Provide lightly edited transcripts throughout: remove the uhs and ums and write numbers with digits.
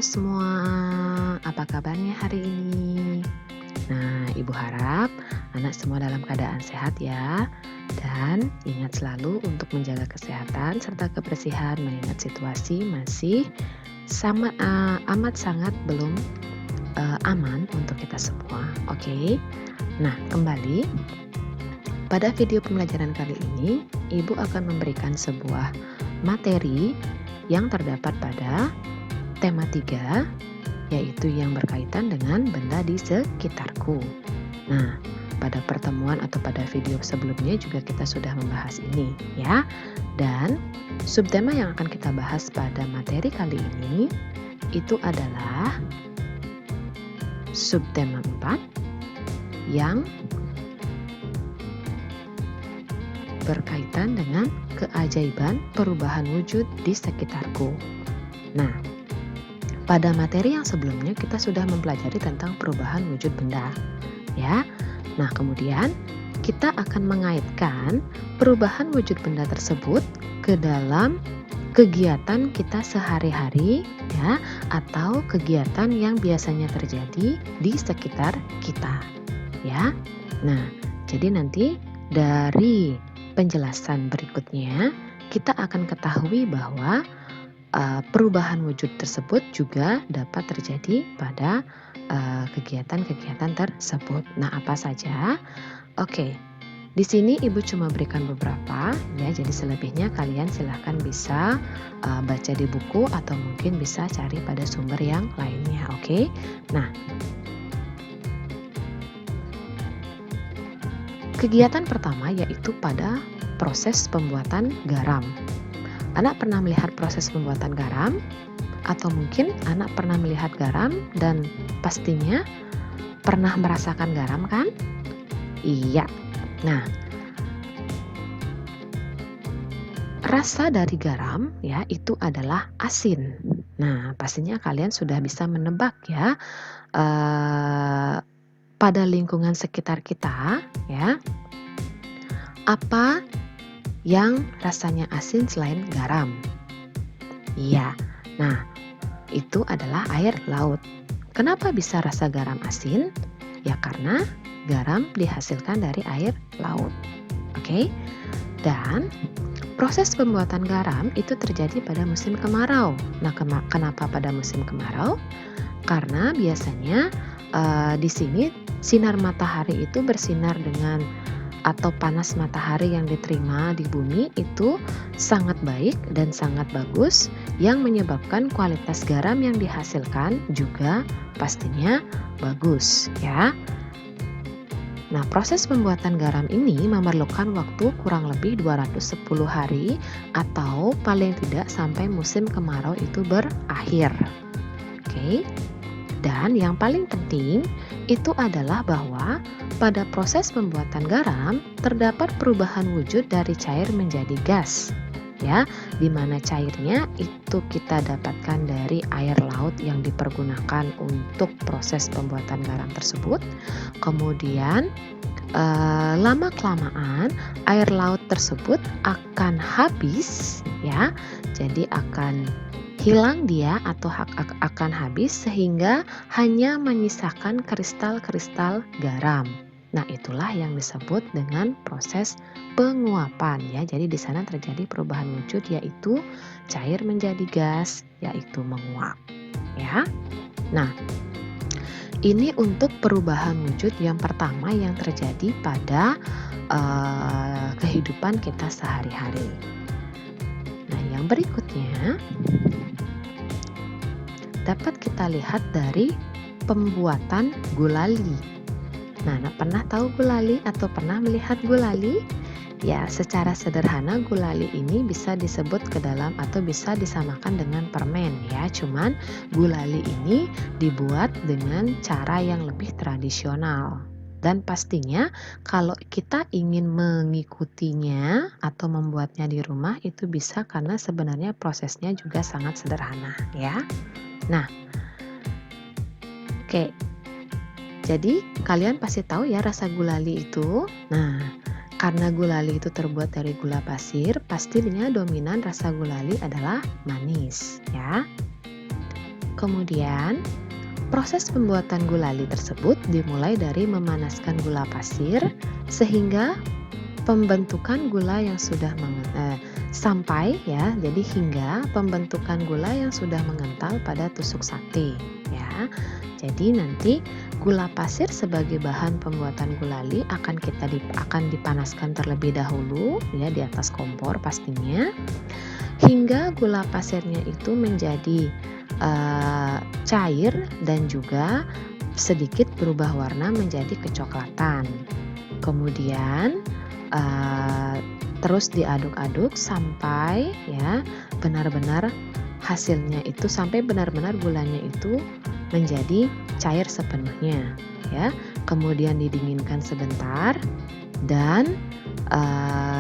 semua, apa kabarnya hari ini? Nah, Ibu harap anak semua dalam keadaan sehat ya. Dan ingat selalu untuk menjaga kesehatan serta kebersihan mengingat situasi masih amat sangat belum aman untuk kita semua. Oke. Nah, kembali pada video pembelajaran kali ini, Ibu akan memberikan sebuah materi yang terdapat pada tema 3, yaitu yang berkaitan dengan benda di sekitarku. Nah, pada pertemuan atau pada video sebelumnya juga kita sudah membahas ini ya. Dan subtema yang akan kita bahas pada materi kali ini itu adalah subtema 4 yang berkaitan dengan keajaiban perubahan wujud di sekitarku. Nah, pada materi yang sebelumnya kita sudah mempelajari tentang perubahan wujud benda, ya. Nah, kemudian kita akan mengaitkan perubahan wujud benda tersebut ke dalam kegiatan kita sehari-hari, ya, atau kegiatan yang biasanya terjadi di sekitar kita, ya. Nah, jadi nanti dari penjelasan berikutnya kita akan ketahui bahwa perubahan wujud tersebut juga dapat terjadi pada kegiatan-kegiatan tersebut. Nah, apa saja? Oke, di sini Ibu cuma berikan beberapa ya, jadi selebihnya kalian silahkan bisa baca di buku atau mungkin bisa cari pada sumber yang lainnya. Oke, nah, kegiatan pertama yaitu pada proses pembuatan garam. Anak pernah melihat proses pembuatan garam? Atau mungkin anak pernah melihat garam dan pastinya pernah merasakan garam kan? Iya. Nah, rasa dari garam ya itu adalah asin. Nah, pastinya kalian sudah bisa menebak ya pada lingkungan sekitar kita ya, apa yang rasanya asin selain garam? Iya. Nah, itu adalah air laut. Kenapa bisa rasa garam asin? Ya karena garam dihasilkan dari air laut. Oke. Dan proses pembuatan garam itu terjadi pada musim kemarau. Nah, kenapa pada musim kemarau? Karena biasanya di sini sinar matahari itu bersinar dengan atau panas matahari yang diterima di bumi itu sangat baik dan sangat bagus yang menyebabkan kualitas garam yang dihasilkan juga pastinya bagus ya. Nah, proses pembuatan garam ini memerlukan waktu kurang lebih 210 hari atau paling tidak sampai musim kemarau itu berakhir. Oke. Dan yang paling penting itu adalah bahwa pada proses pembuatan garam terdapat perubahan wujud dari cair menjadi gas, ya, di mana cairnya itu kita dapatkan dari air laut yang dipergunakan untuk proses pembuatan garam tersebut. Kemudian lama-kelamaan air laut tersebut akan habis, ya, jadi akan hilang dia atau akan habis sehingga hanya menyisakan kristal-kristal garam. Nah, itulah yang disebut dengan proses penguapan ya. Jadi di sana terjadi perubahan wujud yaitu cair menjadi gas, yaitu menguap ya. Nah, ini untuk perubahan wujud yang pertama yang terjadi pada kehidupan kita sehari-hari. Nah, yang berikutnya dapat kita lihat dari pembuatan gulali. Nah, pernah tahu gulali atau pernah melihat gulali? Ya, secara sederhana gulali ini bisa disebut ke dalam atau bisa disamakan dengan permen ya. Cuman gulali ini dibuat dengan cara yang lebih tradisional. Dan pastinya kalau kita ingin mengikutinya atau membuatnya di rumah itu bisa karena sebenarnya prosesnya juga sangat sederhana ya. Nah, oke. Jadi kalian pasti tahu ya rasa gulali itu. Nah, karena gulali itu terbuat dari gula pasir, pastinya dominan rasa gulali adalah manis ya. Kemudian, proses pembuatan gulali tersebut dimulai dari memanaskan gula pasir sehingga pembentukan gula yang sudah sampai ya, jadi hingga pembentukan gula yang sudah mengental pada tusuk sate ya. Jadi nanti gula pasir sebagai bahan pembuatan gulali akan dipanaskan terlebih dahulu ya di atas kompor pastinya, hingga gula pasirnya itu menjadi cair dan juga sedikit berubah warna menjadi kecoklatan. Kemudian terus diaduk-aduk sampai ya benar-benar hasilnya itu sampai benar-benar gulanya itu menjadi cair sepenuhnya ya. Kemudian didinginkan sebentar dan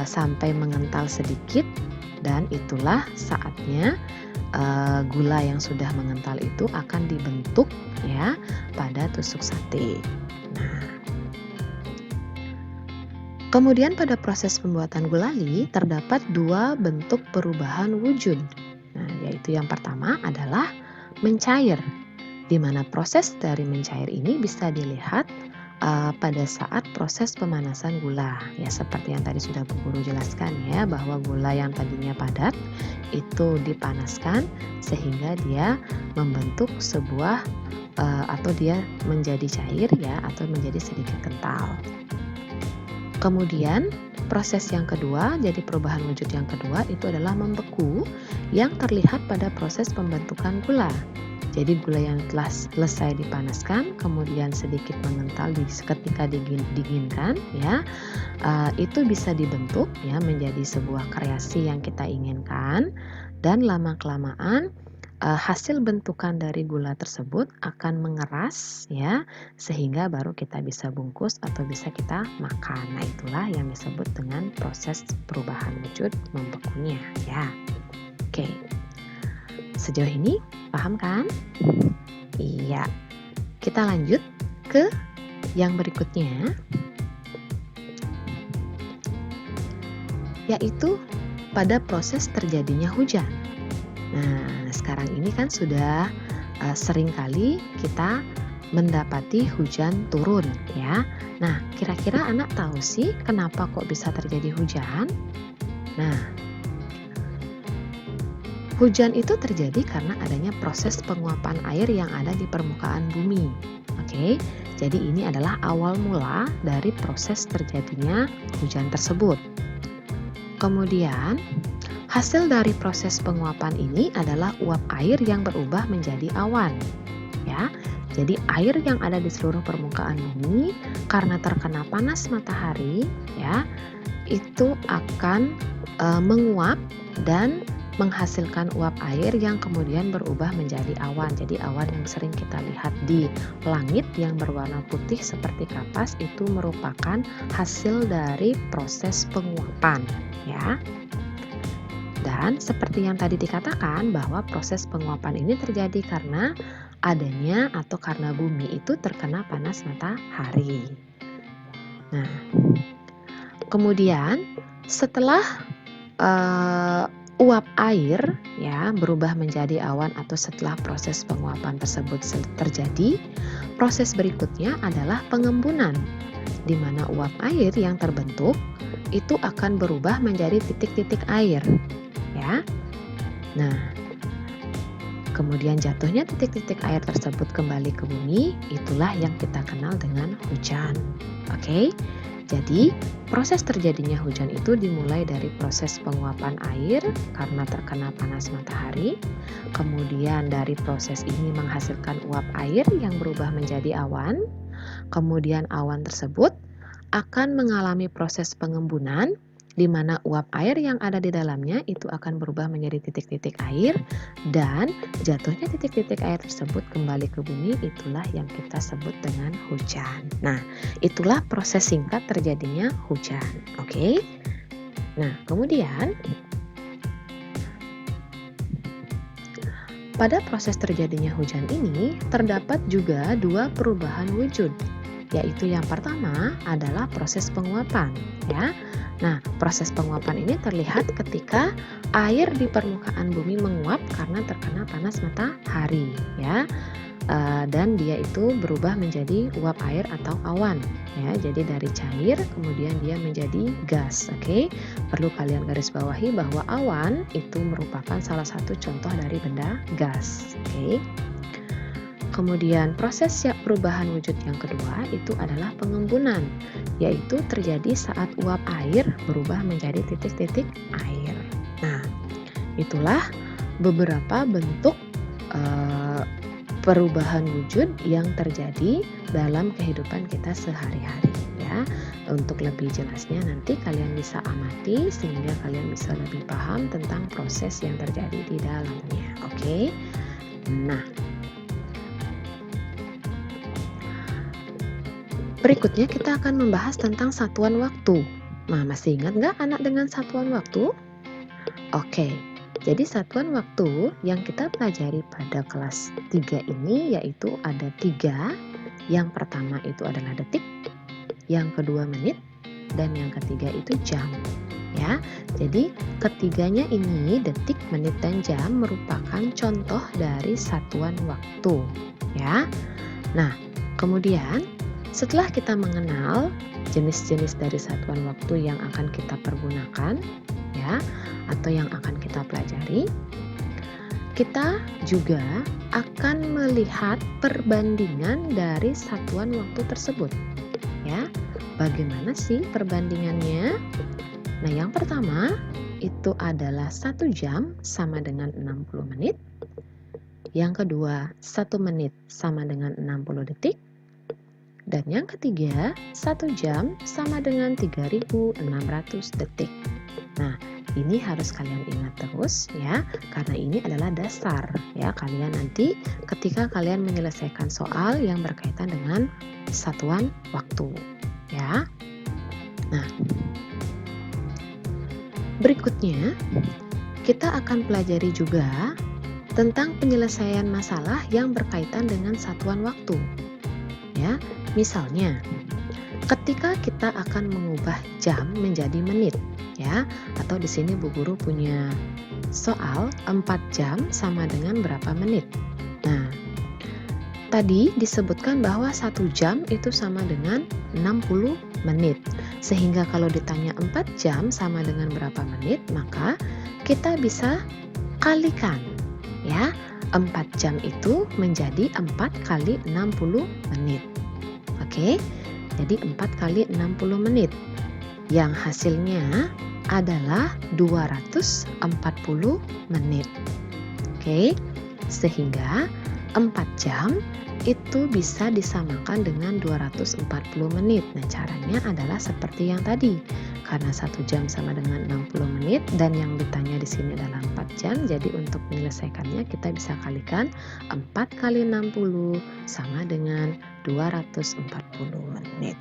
sampai mengental sedikit, dan itulah saatnya gula yang sudah mengental itu akan dibentuk ya pada tusuk sate. Nah, kemudian pada proses pembuatan gulali terdapat dua bentuk perubahan wujud. Nah, yaitu yang pertama adalah mencair, di mana proses dari mencair ini bisa dilihat pada saat proses pemanasan gula. Ya, seperti yang tadi sudah Bu Guru jelaskan ya, bahwa gula yang tadinya padat itu dipanaskan sehingga dia membentuk sebuah atau dia menjadi cair ya, atau menjadi sedikit kental. Kemudian proses yang kedua, jadi perubahan wujud yang kedua itu adalah membeku, yang terlihat pada proses pembentukan gula. Jadi gula yang telah selesai dipanaskan kemudian sedikit mengental ketika dinginkan ya, itu bisa dibentuk ya menjadi sebuah kreasi yang kita inginkan, dan lama-kelamaan hasil bentukan dari gula tersebut akan mengeras ya, sehingga baru kita bisa bungkus atau bisa kita makan. Nah, itulah yang disebut dengan proses perubahan wujud membekunya ya. Oke. Sejauh ini paham kan? Iya. Kita lanjut ke yang berikutnya, yaitu pada proses terjadinya hujan. Nah, sekarang ini kan sudah sering kali kita mendapati hujan turun ya. Nah, kira-kira anak tahu sih kenapa kok bisa terjadi hujan? Nah, hujan itu terjadi karena adanya proses penguapan air yang ada di permukaan bumi. Oke, jadi ini adalah awal mula dari proses terjadinya hujan tersebut. Kemudian, hasil dari proses penguapan ini adalah uap air yang berubah menjadi awan. Ya, jadi air yang ada di seluruh permukaan bumi karena terkena panas matahari, ya, itu akan menguap dan menghasilkan uap air yang kemudian berubah menjadi awan. Jadi awan yang sering kita lihat di langit yang berwarna putih seperti kapas itu merupakan hasil dari proses penguapan, ya. Dan seperti yang tadi dikatakan bahwa proses penguapan ini terjadi karena adanya atau karena bumi itu terkena panas matahari. Nah, kemudian setelah uap air ya berubah menjadi awan atau setelah proses penguapan tersebut terjadi, proses berikutnya adalah pengembunan, di mana uap air yang terbentuk itu akan berubah menjadi titik-titik air, ya. Nah, kemudian jatuhnya titik-titik air tersebut kembali ke bumi, itulah yang kita kenal dengan hujan. Oke? Jadi, proses terjadinya hujan itu dimulai dari proses penguapan air karena terkena panas matahari. Kemudian dari proses ini menghasilkan uap air yang berubah menjadi awan. Kemudian awan tersebut akan mengalami proses pengembunan, di mana uap air yang ada di dalamnya itu akan berubah menjadi titik-titik air, dan jatuhnya titik-titik air tersebut kembali ke bumi, itulah yang kita sebut dengan hujan. Nah, itulah proses singkat terjadinya hujan. Oke? Nah, kemudian pada proses terjadinya hujan ini terdapat juga dua perubahan wujud, yaitu yang pertama adalah proses penguapan, ya. Nah, proses penguapan ini terlihat ketika air di permukaan bumi menguap karena terkena panas matahari, ya. Dan dia itu berubah menjadi uap air atau awan, ya. Jadi dari cair kemudian dia menjadi gas, oke. Perlu kalian garis bawahi bahwa awan itu merupakan salah satu contoh dari benda gas, oke. Kemudian proses perubahan wujud yang kedua itu adalah pengembunan, yaitu terjadi saat uap air berubah menjadi titik-titik air. Nah, itulah beberapa bentuk perubahan wujud yang terjadi dalam kehidupan kita sehari-hari, ya. Untuk lebih jelasnya nanti kalian bisa amati sehingga kalian bisa lebih paham tentang proses yang terjadi di dalamnya, oke? Nah, berikutnya kita akan membahas tentang satuan waktu. Nah, masih ingat nggak anak dengan satuan waktu? Oke, jadi satuan waktu yang kita pelajari pada kelas 3 ini yaitu ada 3. Yang pertama itu adalah detik, yang kedua menit, dan yang ketiga itu jam. Ya, jadi ketiganya ini detik, menit, dan jam merupakan contoh dari satuan waktu. Ya, nah kemudian setelah kita mengenal jenis-jenis dari satuan waktu yang akan kita pergunakan, ya, atau yang akan kita pelajari, kita juga akan melihat perbandingan dari satuan waktu tersebut. Ya, bagaimana sih perbandingannya? Nah, yang pertama itu adalah 1 jam sama dengan 60 menit. Yang kedua, 1 menit sama dengan 60 detik. Dan yang ketiga, 1 jam sama dengan 3.600 detik. Nah, ini harus kalian ingat terus, ya, karena ini adalah dasar, ya, kalian nanti ketika kalian menyelesaikan soal yang berkaitan dengan satuan waktu, ya. Nah, berikutnya kita akan pelajari juga tentang penyelesaian masalah yang berkaitan dengan satuan waktu. Ya, misalnya ketika kita akan mengubah jam menjadi menit, ya, atau di sini Bu Guru punya soal 4 jam sama dengan berapa menit. Nah, tadi disebutkan bahwa 1 jam itu sama dengan 60 menit. Sehingga kalau ditanya 4 jam sama dengan berapa menit, maka kita bisa kalikan, ya. 4 jam itu menjadi 4 kali 60 menit. Oke, jadi 4 kali 60 menit. Yang hasilnya adalah 240 menit. Oke, sehingga 4 jam itu bisa disamakan dengan 240 menit. Nah, caranya adalah seperti yang tadi. Karena 1 jam sama dengan 60 menit dan yang ditanya di sini adalah 4 jam, jadi untuk menyelesaikannya kita bisa kalikan 4 kali 60 sama dengan 240 menit.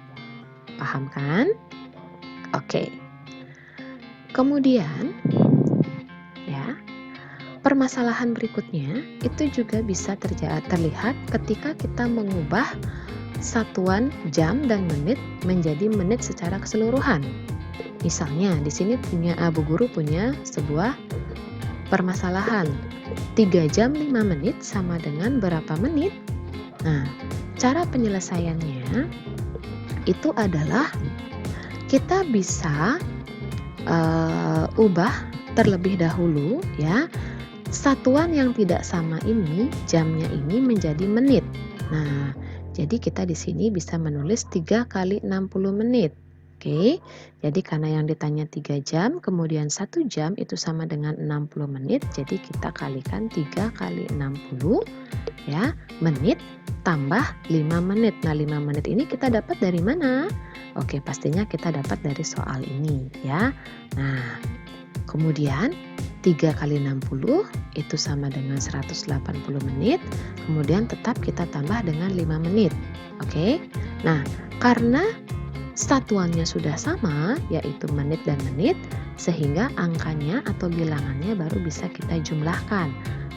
Paham kan? Oke. Kemudian, ya, permasalahan berikutnya itu juga bisa terlihat ketika kita mengubah satuan jam dan menit menjadi menit secara keseluruhan. Misalnya di sini Bu Guru punya sebuah permasalahan 3 jam 5 menit sama dengan berapa menit? Nah, cara penyelesaiannya itu adalah kita bisa ubah terlebih dahulu, ya, satuan yang tidak sama ini, jamnya ini menjadi menit. Nah, jadi kita di sini bisa menulis 3 kali 60 menit. Oke, jadi karena yang ditanya 3 jam, kemudian 1 jam itu sama dengan 60 menit, jadi kita kalikan 3 kali 60, ya, menit tambah 5 menit. Nah, 5 menit ini kita dapat dari mana? Oke, pastinya kita dapat dari soal ini, ya. Nah, kemudian 3 kali 60 itu sama dengan 180 menit, kemudian tetap kita tambah dengan 5 menit. Oke, nah karena satuannya sudah sama, yaitu menit dan menit, sehingga angkanya atau bilangannya baru bisa kita jumlahkan.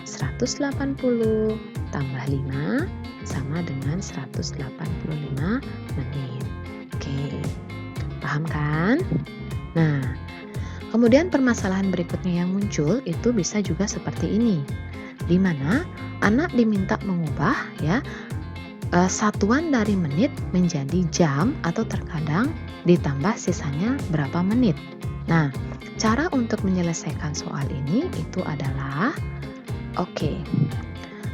180 tambah 5 sama dengan 185 menit. Oke, paham kan? Nah, kemudian permasalahan berikutnya yang muncul itu bisa juga seperti ini, di mana anak diminta mengubah ya satuan dari menit menjadi jam atau terkadang ditambah sisanya berapa menit. Nah, cara untuk menyelesaikan soal ini itu adalah oke.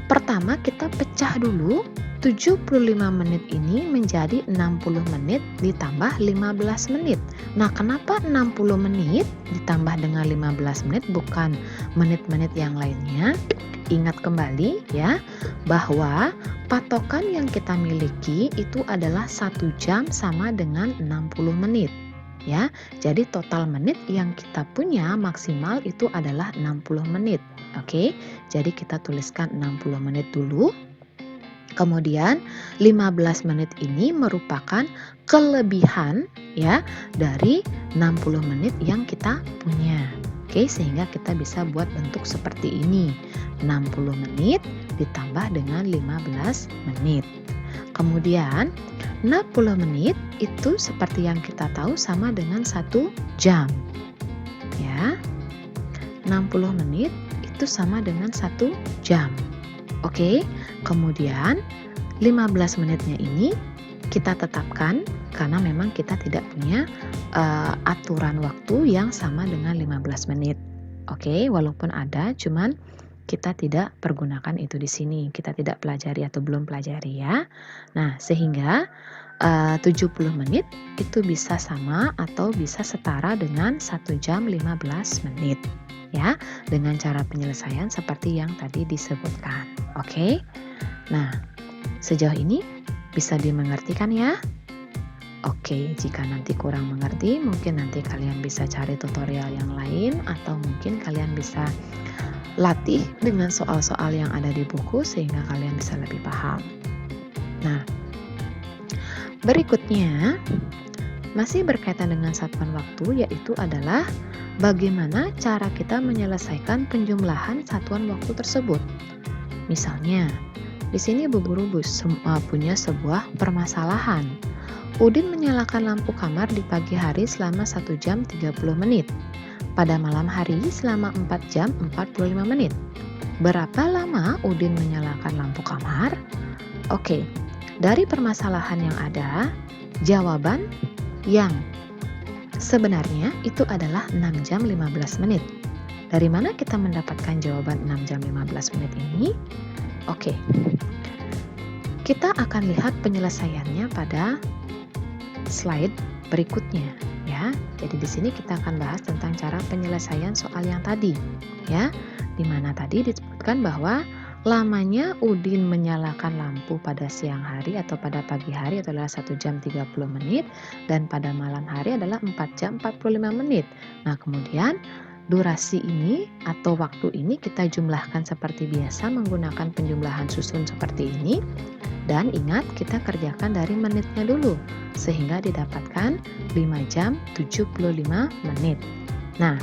Pertama kita pecah dulu 75 menit ini menjadi 60 menit ditambah 15 menit. Nah, kenapa 60 menit ditambah dengan 15 menit bukan menit-menit yang lainnya? Ingat kembali ya, bahwa patokan yang kita miliki itu adalah 1 jam sama dengan 60 menit. Ya, jadi total menit yang kita punya maksimal itu adalah 60 menit. Oke, jadi kita tuliskan 60 menit dulu. Kemudian 15 menit ini merupakan kelebihan ya dari 60 menit yang kita punya. Oke, sehingga kita bisa buat bentuk seperti ini. 60 menit ditambah dengan 15 menit. Kemudian 60 menit itu seperti yang kita tahu sama dengan 1 jam. Ya. 60 menit itu sama dengan 1 jam. Oke, kemudian 15 menitnya ini kita tetapkan karena memang kita tidak punya aturan waktu yang sama dengan 15 menit. Oke, walaupun ada, cuman kita tidak pergunakan itu di sini. Kita tidak pelajari atau belum pelajari ya. Nah, sehingga 70 menit itu bisa sama atau bisa setara dengan 1 jam 15 menit. Ya, dengan cara penyelesaian seperti yang tadi disebutkan. Oke. Nah, sejauh ini bisa dimengertikan ya? Oke, jika nanti kurang mengerti, mungkin nanti kalian bisa cari tutorial yang lain atau mungkin kalian bisa latih dengan soal-soal yang ada di buku sehingga kalian bisa lebih paham. Nah, berikutnya masih berkaitan dengan satuan waktu, yaitu adalah bagaimana cara kita menyelesaikan penjumlahan satuan waktu tersebut. Misalnya, di sini Bu Guru punya sebuah permasalahan. Udin menyalakan lampu kamar di pagi hari selama 1 jam 30 menit. Pada malam hari selama 4 jam 45 menit. Berapa lama Udin menyalakan lampu kamar? Oke, dari permasalahan yang ada, jawaban yang sebenarnya itu adalah 6 jam 15 menit. Dari mana kita mendapatkan jawaban 6 jam 15 menit ini? Oke, kita akan lihat penyelesaiannya pada slide berikutnya ya. Jadi di sini kita akan bahas tentang cara penyelesaian soal yang tadi ya. Di mana tadi disebutkan bahwa lamanya Udin menyalakan lampu pada siang hari atau pada pagi hari adalah 1 jam 30 menit dan pada malam hari adalah 4 jam 45 menit. Nah, kemudian durasi ini atau waktu ini kita jumlahkan seperti biasa menggunakan penjumlahan susun seperti ini. Dan ingat kita kerjakan dari menitnya dulu sehingga didapatkan 5 jam 75 menit. Nah,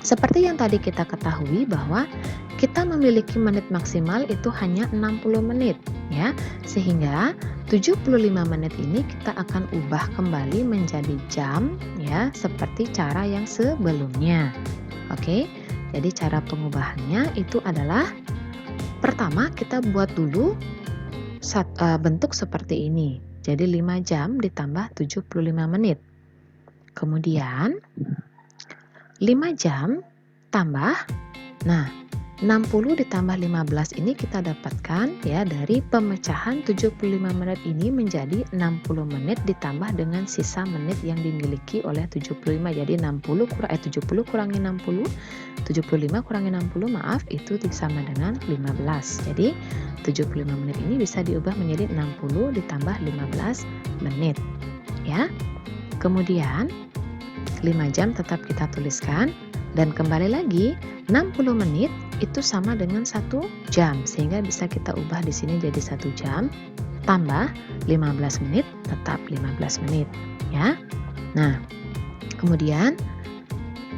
seperti yang tadi kita ketahui bahwa kita memiliki menit maksimal itu hanya 60 menit ya. Sehingga 75 menit ini kita akan ubah kembali menjadi jam ya, seperti cara yang sebelumnya. Oke. Jadi cara pengubahannya itu adalah pertama kita buat dulu bentuk seperti ini. Jadi 5 jam ditambah 75 menit. Kemudian 5 jam tambah, nah 60 ditambah 15 ini kita dapatkan ya dari pemecahan 75 menit ini menjadi 60 menit ditambah dengan sisa menit yang dimiliki oleh 75. Jadi 70 kurangi 60, 75 kurangi 60 maaf itu sama dengan 15. Jadi 75 menit ini bisa diubah menjadi 60 ditambah 15 menit ya. Kemudian 5 jam tetap kita tuliskan dan kembali lagi 60 menit itu sama dengan 1 jam sehingga bisa kita ubah di sini jadi 1 jam tambah 15 menit tetap 15 menit ya. Nah, kemudian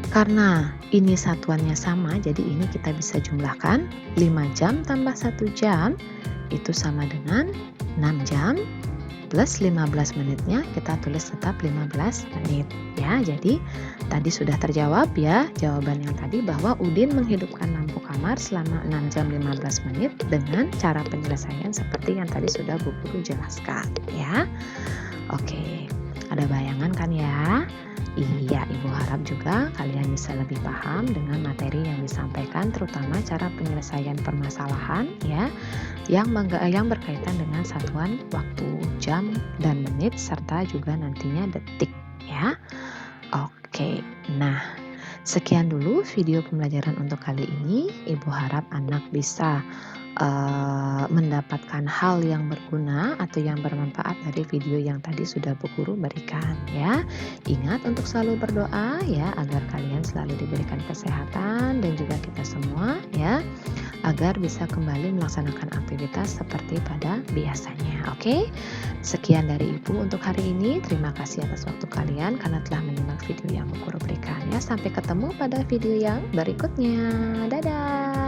karena ini satuannya sama jadi ini kita bisa jumlahkan 5 jam tambah 1 jam itu sama dengan 6 jam plus 15 menitnya kita tulis tetap 15 menit ya. Jadi tadi sudah terjawab ya jawaban yang tadi bahwa Udin menghidupkan lampu kamar selama 6 jam 15 menit dengan cara penyelesaian seperti yang tadi sudah Bu Guru jelaskan ya. Oke, ada bayangan kan ya? Iya, Ibu harap juga kalian bisa lebih paham dengan materi yang disampaikan, terutama cara penyelesaian permasalahan ya, yang berkaitan dengan satuan waktu, jam dan menit, serta juga nantinya detik ya. Oke, nah sekian dulu video pembelajaran untuk kali ini. Ibu harap anak bisa mendapatkan hal yang berguna atau yang bermanfaat dari video yang tadi sudah Bu Guru berikan ya. Ingat untuk selalu berdoa ya agar kalian selalu diberikan kesehatan dan juga kita semua ya agar bisa kembali melaksanakan aktivitas seperti pada biasanya. Oke. Sekian dari Ibu untuk hari ini. Terima kasih atas waktu kalian karena telah menyimak video yang Bu Guru berikan ya. Sampai ketemu pada video yang berikutnya. Dadah.